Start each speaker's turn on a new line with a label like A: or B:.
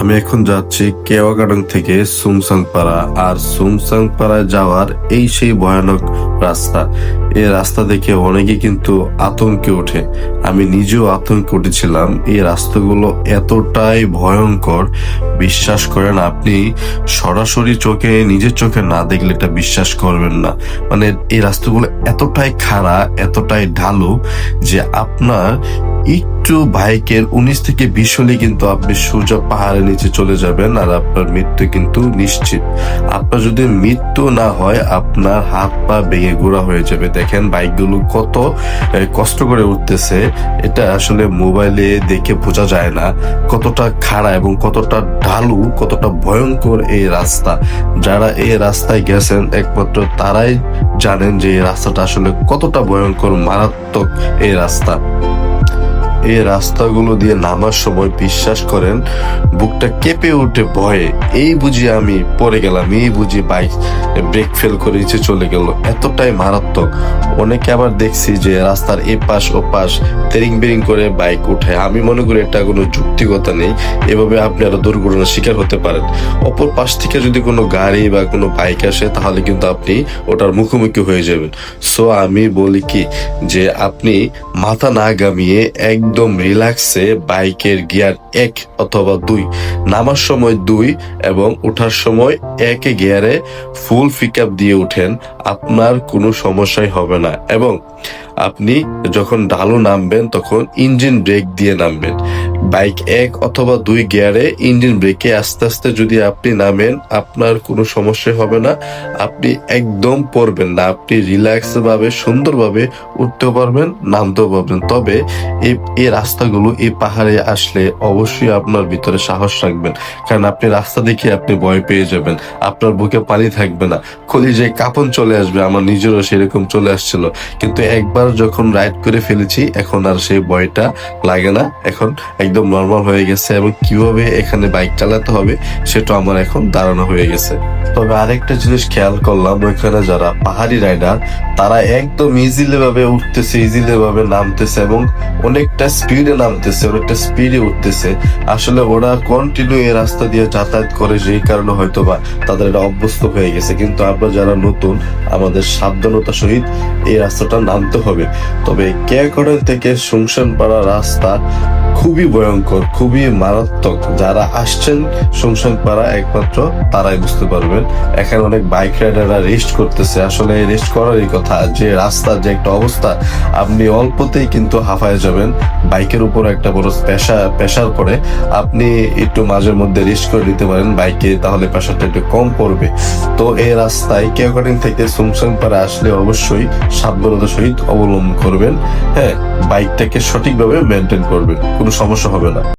A: আমি এখন যাচ্ছি কেওয়াগাডং থেকে সুমসাংপাড়া। আর সুমসাংপাড়ায় যাওয়ার এই সেই ভয়ানক রাস্তা। এই রাস্তা দেখে অনেকে কিন্তু আতঙ্কে ওঠে, আমি নিজেও আতঙ্কে উঠেছিলাম। এই রাস্তাগুলো এতটাই ভয়ঙ্কর, বিশ্বাস করেন আপনি সরাসরি চোখে নিজের চোখে না দেখলে এটা বিশ্বাস করবেন না। মানে এই রাস্তাগুলো এতটাই খাড়া, এতটাই ঢালু যে আপনার একটু বাইকের 19 থেকে 20 হলে কিন্তু আপনি সোজা পাহাড়ের নিচে চলে যাবেন, আর আপনার মৃত্যু কিন্তু নিশ্চিত। আপনার যদি মৃত্যু না হয়, আপনার হাত পা ভেঙে গুঁড়া হয়ে যাবে। দেখেন বাইকগুলো কত কষ্ট করে উঠতেছে, এটা আসলে মোবাইলে দেখে বোঝা যায় না কতটা খাড়া এবং কতটা ঢালু, কতটা ভয়ঙ্কর এই রাস্তা। যারা এই রাস্তায় গেছেন একমাত্র তারাই জানেন যে এই রাস্তাটা আসলে কতটা ভয়ঙ্কর, মারাত্মক এই রাস্তা। এই রাস্তাগুলো দিয়ে নামার সময় বিশ্বাস করেন বুকটা কেঁপে ওঠে ভয়ে। এই বুঝি আমি পড়ে গেলাম, এই বুঝি বাইক ব্রেক ফেল করে নিচে চলে গেল, এতটাই মারাত্মক। অনেকে আবার দেখছি যে রাস্তার এ পাশ ও পাশ তেরিং বেরিং করে বাইক উঠায়। আমি মনে করি এটা কোনো যুক্তিকতা নেই, এভাবে আপনি আরো দুর্ঘটনার শিকার হতে পারেন। অপর পাশ থেকে যদি কোনো গাড়ি বা কোনো বাইক আসে তাহলে কিন্তু আপনি ওটার মুখোমুখি হয়ে যাবেন। সো আমি বলি কি যে আপনি মাথা না গামিয়ে একদম রিল্যাক্সে বাইকের গিয়ার 1 অথবা 2, নামার সময় 2 এবং ওঠার সময় 1 গিয়ারে ফুল পিক আপ দিয়ে উঠেন, আপনার কোনো সমস্যাই হবে না। এবং আপনি যখন ঢালু নামবেন তখন ইঞ্জিন ব্রেক দিয়ে নামবেন। বাইক 1 অথবা 2 গিয়ারে ইঞ্জিন ব্রেকে আস্তে আস্তে যদি আপনি নামেন, আপনার কোনো সমস্যা হবে না, আপনি একদম পড়বেন না, আপনি রিল্যাক্স ভাবে সুন্দরভাবে উঠতেও পারবেন, নামতেও পারবেন। তবে এই রাস্তাগুলো, এই পাহাড়ে আসলে অবশ্যই আপনার ভিতরে সাহস রাখবেন, কারণ আপনি রাস্তা দেখে আপনি ভয় পেয়ে যাবেন, আপনার বুকে পানি থাকবে না, কলিজায় কাঁপন চলে আসবে। আমার নিজেরও সেরকম চলে আসছিল, কিন্তু একবার যখন রাইড করে ফেলেছি এখন আর সেই ভয়টা লাগে না, এখন একদম নর্মাল হয়ে গেছে। এবং কিভাবে এখানে বাইক চালাতে হবে সেটা আমার এখন ধারণা হয়ে গেছে। তবে আরেকটা জিনিস খেয়াল করলাম, ওইখানে যারা পাহাড়ি রাইডার তারা একদম ইজিলি ভাবে উঠতেছে, ইজিলি ভাবে নামতেছে এবং অনেকটা স্পিডে নামতেছে, অনেকটা স্পিডে উঠতেছে। আসলে ওরা কন্টিনিউ এই রাস্তা দিয়ে যাতায়াত করে, যেই কারণে হয়তো বা তাদের এটা অভ্যস্ত হয়ে গেছে। কিন্তু আমরা যারা নতুন, আমাদের সাবধানতার সহিত এই রাস্তাটা নামতে হবে। তবে কেওয়াগাডং থেকে সুমসাংপাড়া রাস্তা খুবই ভয়ঙ্কর, খুবই মারাত্মক। যারা আসছেন সুমসাংপাড়া একমাত্র তারাই বুঝতে পারবেন। এখানে অনেক বাইক রাইডাররা রেস্ট করতেছে, আসলে রেস্ট করারই কথা। যে রাস্তার যে একটা অবস্থা, আপনি অল্পতেই কিন্তু হাঁপায়ে যাবেন। বাইকের উপর একটা বড় প্রেশার পড়ে, আপনি একটু মাঝের মধ্যে রেস্ট করে নিতে পারেন বাইকে, তাহলে প্রেশারটা একটু কম পড়বে। তো এই রাস্তায় কেওয়াগাডং থেকে সুমসাংপাড়া আসলে অবশ্যই সাবধানতার সহিত অবলম্বন করবেন। হ্যাঁ, বাইকটাকে সঠিকভাবে মেনটেন করবেন, কোনো সমস্যা হবে না।